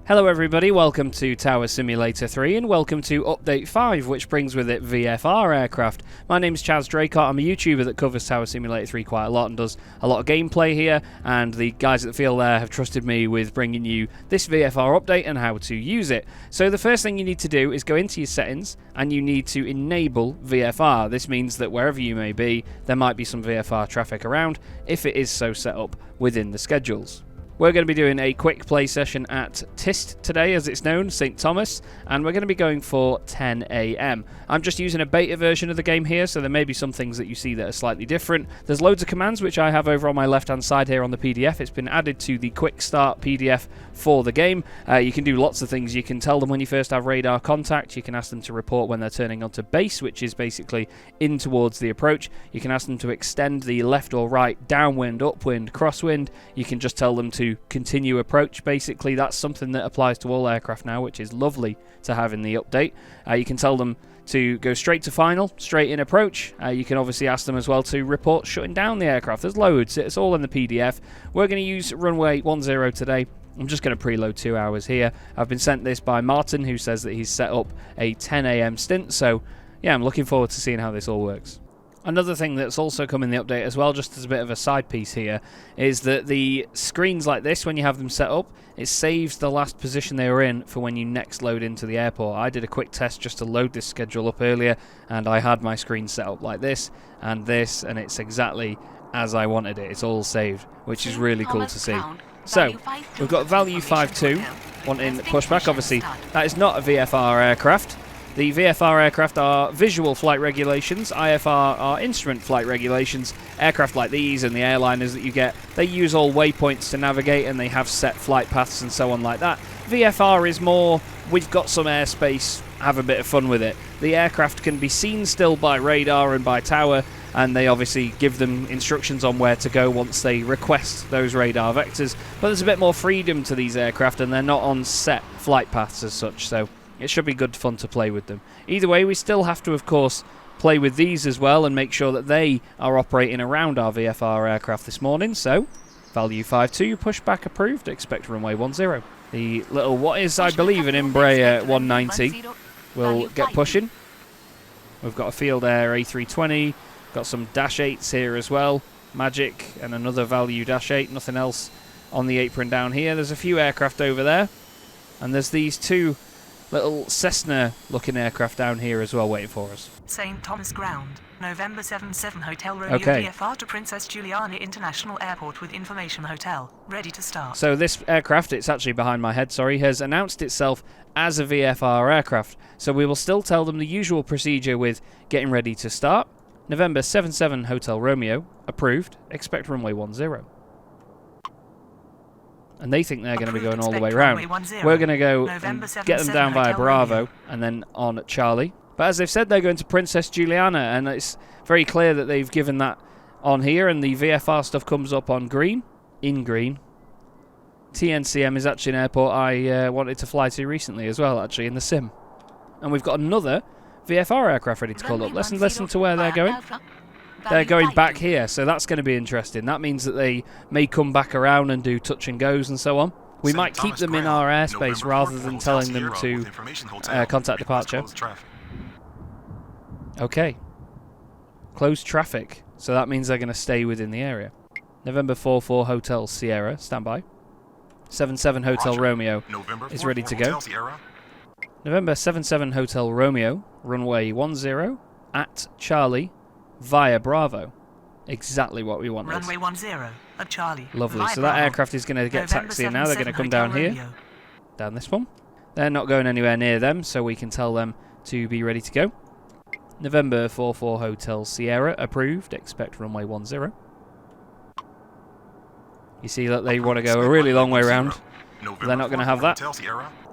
Hello everybody, welcome to Tower Simulator 3 and welcome to Update 5, which brings with it VFR aircraft. My name is Chaz Draycott, I'm a YouTuber that covers Tower Simulator 3 quite a lot and does a lot of gameplay here, and the guys at the field there have trusted me with bringing you this VFR update and how to use it. So the first thing you need to do is go into your settings and you need to enable VFR. This means that wherever you may be, there might be some VFR traffic around, if it is so set up within the schedules. We're going to be doing a quick play session at TIST today, as it's known, St. Thomas, and we're going to be going for 10 AM. I'm just using a beta version of the game here, so there may be some things that you see that are slightly different. There's loads of commands which I have over on my left-hand side here on the PDF. It's been added to the Quick Start PDF for the game. You can do lots of things. You can tell them when you first have radar contact. You can ask them to report when they're turning onto base, which is basically in towards the approach. You can ask them to extend the left or right, downwind, upwind, crosswind. You can just tell them to continue approach. Basically, that's something that applies to all aircraft now, which is lovely to have in the update. You can tell them to go straight to final, straight in approach. You can obviously ask them as well to report shutting down the aircraft. There's loads. It's all in the PDF. We're going to use runway 10 today. I'm just going to preload 2 hours here. I've been sent this by Martin, who says that he's set up a 10 AM stint. So, yeah, I'm looking forward to seeing how this all works. Another thing that's also come in the update as well, just as a bit of a side piece here, is that the screens like this, when you have them set up, it saves the last position they were in for when you next load into the airport. I did a quick test just to load this schedule up earlier, and I had my screen set up like this, and it's exactly as I wanted it. It's all saved, which is really cool to see. So, we've got Value 52 wanting pushback. Obviously, that is not a VFR aircraft. The VFR aircraft are visual flight regulations, IFR are instrument flight regulations. Aircraft like these and the airliners that you get, they use all waypoints to navigate and they have set flight paths and so on like that. VFR is more, we've got some airspace, have a bit of fun with it. The aircraft can be seen still by radar and by tower, and they obviously give them instructions on where to go once they request those radar vectors. But there's a bit more freedom to these aircraft and they're not on set flight paths as such, so it should be good fun to play with them. Either way, we still have to, of course, play with these as well and make sure that they are operating around our VFR aircraft this morning. So, Value 52, pushback approved, expect runway 10. The little, what is, I believe, an Embraer 190 will get pushing. We've got a Field Air A320, got some Dash 8s here as well, Magic and another Value Dash 8, nothing else on the apron down here. There's a few aircraft over there, and there's these two little Cessna-looking aircraft down here as well waiting for us. St. Thomas Ground, November 77 Hotel Romeo VFR to Princess Juliana International Airport with Information Hotel. Ready to start. So this aircraft, it's actually behind my head, sorry, has announced itself as a VFR aircraft. So we will still tell them the usual procedure with getting ready to start. November 77 Hotel Romeo, approved, expect runway 10. And they think they're going to be going all the way around. We're going to go and get them down via Bravo and then on Charlie. But as they've said, they're going to Princess Juliana, and it's very clear that they've given that on here, and the VFR stuff comes up on green, in green. TNCM is actually an airport I wanted to fly to recently as well, actually, in the sim. And we've got another VFR aircraft ready to call up. Let's listen to where they're going. They're going back here, so that's going to be interesting. That means that they may come back around and do touch and goes and so on. We might keep them in our airspace rather than telling them to contact departure. Okay. Closed traffic. So that means they're going to stay within the area. November 44 Hotel Sierra, standby. 77 Hotel Romeo is ready to go. November 77 Hotel Romeo, runway 10 at Charlie, via Bravo. Exactly what we want. Runway 10 at Charlie. Lovely. So that aircraft is going to get taxiing now. They're going to come down here. Down this one. They're not going anywhere near them, so we can tell them to be ready to go. November 44 Hotel Sierra, approved. Expect runway 10. You see that they want to go a really long way around. They're not going to have that.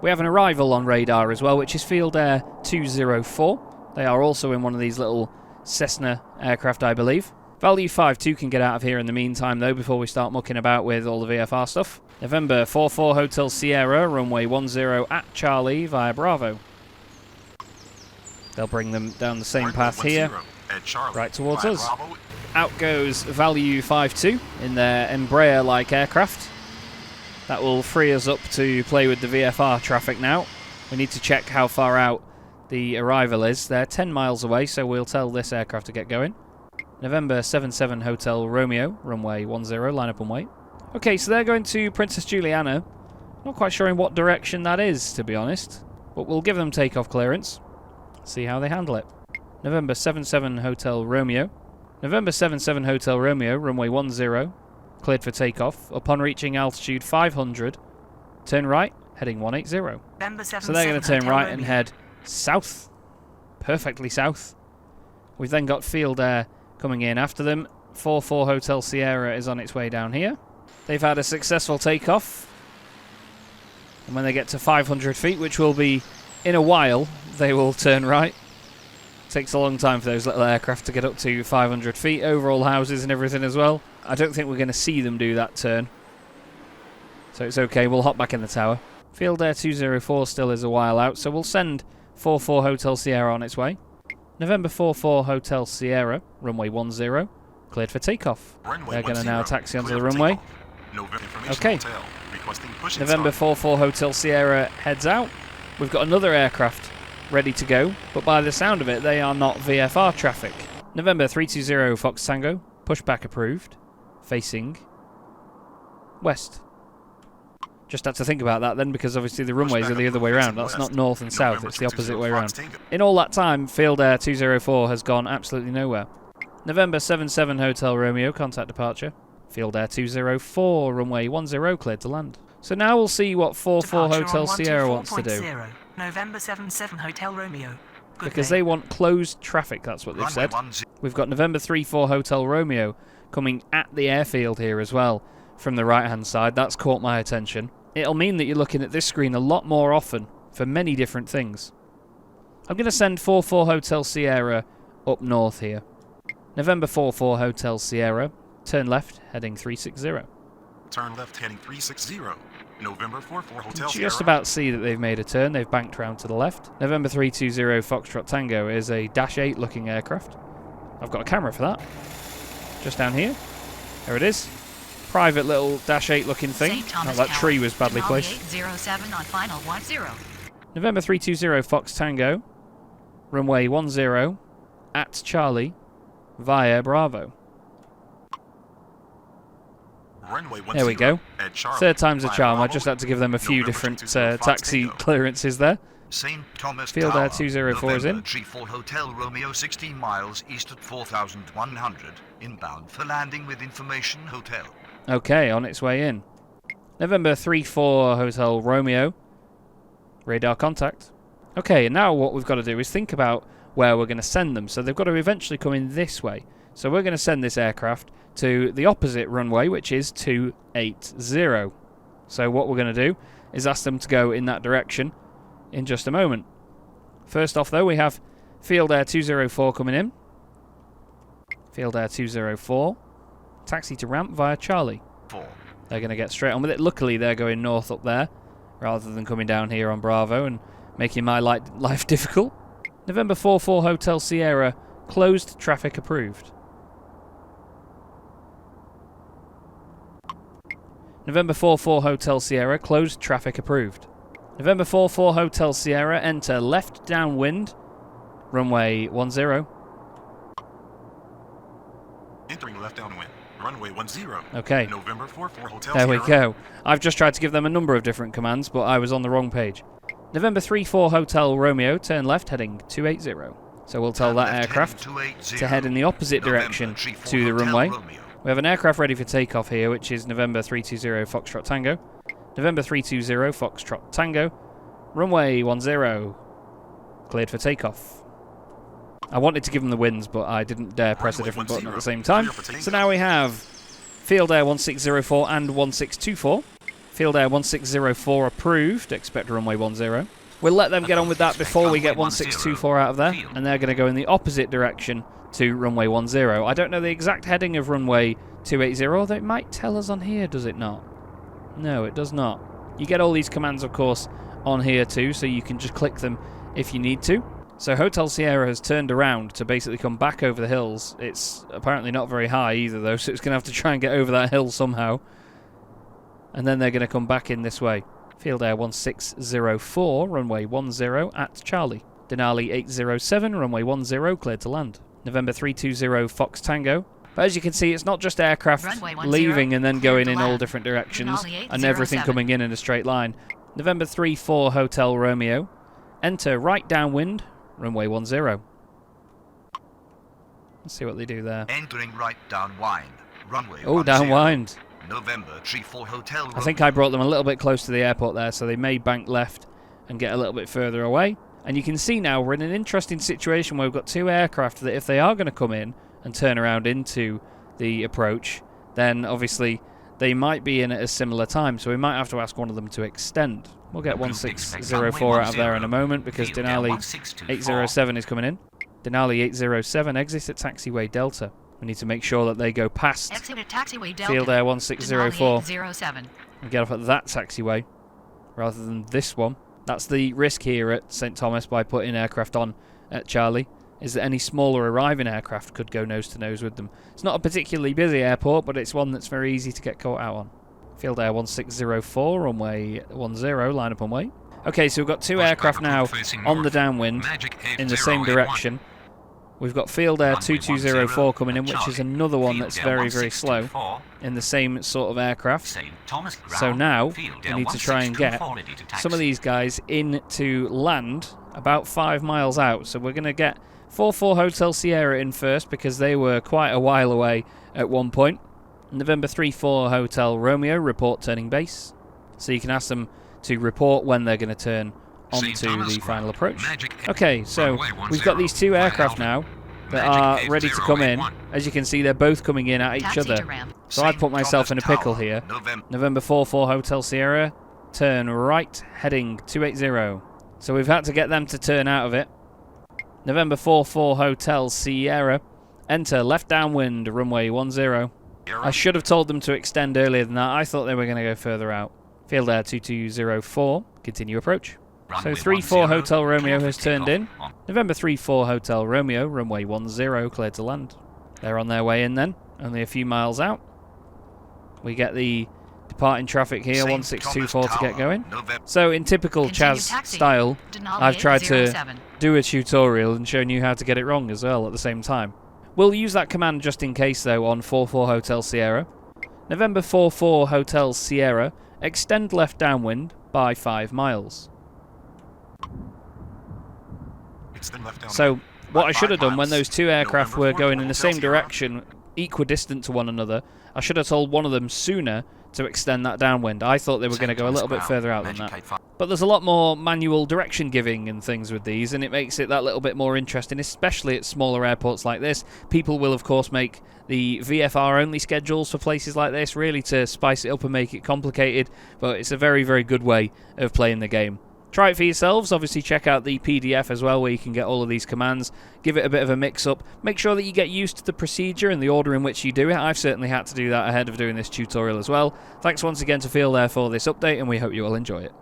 We have an arrival on radar as well, which is Field Air 204. They are also in one of these little Cessna aircraft, I believe. Value 52 can get out of here in the meantime, though, before we start mucking about with all the VFR stuff. November 44 Hotel Sierra, runway 10 at Charlie via Bravo. They'll bring them down the same path here, right towards us. Out goes Value 52 in their Embraer-like aircraft. That will free us up to play with the VFR traffic now. We need to check how far out the arrival is. They're 10 miles away, so we'll tell this aircraft to get going. November 77 Hotel Romeo, runway 10, line up and wait. Okay, so they're going to Princess Juliana. Not quite sure in what direction that is, to be honest. But we'll give them takeoff clearance. See how they handle it. November 77 Hotel Romeo. November 77 Hotel Romeo, runway 10, cleared for takeoff. Upon reaching altitude 500, turn right, heading 180. So they're going to turn right and head south. Perfectly south. We've then got Field Air coming in after them. 44 Hotel Sierra is on its way down here. They've had a successful takeoff. And when they get to 500 feet, which will be in a while, they will turn right. Takes a long time for those little aircraft to get up to 500 feet, over all houses and everything as well. I don't think we're going to see them do that turn. So it's okay, we'll hop back in the tower. Field Air 204 still is a while out, so we'll send 44 Hotel Sierra on its way. November 44 Hotel Sierra, runway 10, cleared for takeoff. They're going to now taxi onto the runway. Okay. November 44 Hotel Sierra heads out. We've got another aircraft ready to go, but by the sound of it, they are not VFR traffic. November 320 Fox Tango, pushback approved, facing west. Just had to think about that then, because obviously the runways are the other way around. That's not north and south, it's the opposite way around. In all that time, Field Air 204 has gone absolutely nowhere. November 77 Hotel Romeo, contact departure. Field Air 204, runway 10, cleared to land. So now we'll see what 44 Hotel Sierra wants to do. November 77 Hotel Romeo. Because they want closed traffic, that's what they've said. We've got November 34 Hotel Romeo coming at the airfield here as well, from the right-hand side. That's caught my attention. It'll mean that you're looking at this screen a lot more often for many different things. I'm going to send 44 Hotel Sierra up north here. November 44 Hotel Sierra, turn left, heading 360. Turn left, heading 360. November 44 Hotel Sierra. Just about see that they've made a turn. They've banked round to the left. November 320 Foxtrot Tango is a Dash 8 looking aircraft. I've got a camera for that. Just down here. There it is. Private little Dash 8 looking thing. Oh, that tree was badly placed. 807 on final 10. November 320 Fox Tango. Runway 10 at Charlie via Bravo. There we go. Third time's a charm. I just had to give them a few different taxi clearances there. Field Air 204 is in. G4 Hotel Romeo, 16 miles east at 4,100, inbound for landing with information hotel. Okay, on its way in. November 34 Hotel Romeo. Radar contact. Okay, and now what we've got to do is think about where we're going to send them. So they've got to eventually come in this way. So we're going to send this aircraft to the opposite runway, which is 280. So what we're going to do is ask them to go in that direction in just a moment. First off, though, we have Field Air 204 coming in. Field Air 204. Taxi to ramp via Charlie. They're going to get straight on with it. Luckily, they're going north up there, rather than coming down here on Bravo and making my life difficult. November 44 Hotel Sierra, closed traffic approved. November 44 Hotel Sierra, closed traffic approved. November 44 Hotel Sierra, enter left downwind, runway 10. Entering left downwind, runway 10. Okay. November 44 Hotel There Sierra. we go. I've just tried to give them a number of different commands, but I was on the wrong page. November 34 Hotel Romeo, turn left, heading 280. So we'll tell that aircraft to head in the opposite direction to the runway. We have an aircraft ready for takeoff here, which is November 320 Foxtrot Tango. November 320 Foxtrot Tango. Runway 10. Cleared for takeoff. I wanted to give them the wins, but I didn't dare press a different button at the same time. So now we have Field Air 1604 and 1624. Field Air 1604 approved. Expect runway 10. We'll let them get on with that before we get 1624 out of there. And they're going to go in the opposite direction to runway 10. I don't know the exact heading of runway 280, although it might tell us on here, does it not? No, it does not. You get all these commands, of course, on here too, so you can just click them if you need to. So Hotel Sierra has turned around to basically come back over the hills. It's apparently not very high either, though, so it's going to have to try and get over that hill somehow. and then they're going to come back in this way. Field Air 1604, runway 10 at Charlie. Denali 807, runway 10, cleared to land. November 320 Fox Tango. But as you can see, it's not just aircraft leaving and then going in all different directions and everything coming in a straight line. November 34 Hotel Romeo. Enter right downwind, runway 10. Let's see what they do there. Entering right downwind, runway 10. Oh, downwind. November 34 Hotel Romeo. I think I brought them a little bit close to the airport there, so they may bank left and get a little bit further away. And you can see now we're in an interesting situation where we've got two aircraft that if they are going to come in and turn around into the approach, then obviously they might be in at a similar time, so we might have to ask one of them to extend. We'll get 1604 out of there in a moment because Denali 807 is coming in. Denali 807 exits at taxiway Delta. We need to make sure that they go past Field Air 1604 and get off at that taxiway rather than this one. That's the risk here at St Thomas by putting aircraft on at Charlie, is that any smaller arriving aircraft could go nose to nose with them. It's not a particularly busy airport, but it's one that's very easy to get caught out on. Field Air 1604, runway 10, line up and wait. Okay, so we've got two aircraft now on the downwind in the same direction. We've got Field Air 2204 coming in, which is another one that's very, very slow in the same sort of aircraft. So now we need to try and get some of these guys in to land about 5 miles out. So we're going to get 44 Hotel Sierra in first because they were quite a while away at one point. November 34 Hotel Romeo, report turning base. So you can ask them to report when they're going to turn onto the final approach. Okay, so we've got these two aircraft now that are ready to come in. As you can see, they're both coming in at each other. So I put myself in a pickle here. November 44 Hotel Sierra, turn right, heading 280. So we've had to get them to turn out of it. November 44 Hotel Sierra, enter left downwind, runway 10. I should have told them to extend earlier than that. I thought they were going to go further out. Field Air 2204, continue approach. So 34 Hotel Romeo has turned in. November 34 Hotel Romeo, runway 10, cleared to land. They're on their way in then, only a few miles out. We get the departing traffic here, 1624 to get going. So in typical Chaz style, I've tried to do a tutorial and shown you how to get it wrong as well at the same time. We'll use that command just in case though on 44 Hotel Sierra. November 44 Hotel Sierra, extend left downwind by 5 miles. So what I should have done when those two aircraft were going in the same direction, equidistant to one another, I should have told one of them sooner to extend that downwind. I thought they were going to go a little bit further out than that. But there's a lot more manual direction giving and things with these, and it makes it that little bit more interesting, especially at smaller airports like this. People will, of course, make the VFR-only schedules for places like this, really to spice it up and make it complicated, but it's a very, very good way of playing the game. Try it for yourselves. Obviously, check out the PDF as well, where you can get all of these commands. Give it a bit of a mix-up. Make sure that you get used to the procedure and the order in which you do it. I've certainly had to do that ahead of doing this tutorial as well. Thanks once again to Field Air for this update, and we hope you all enjoy it.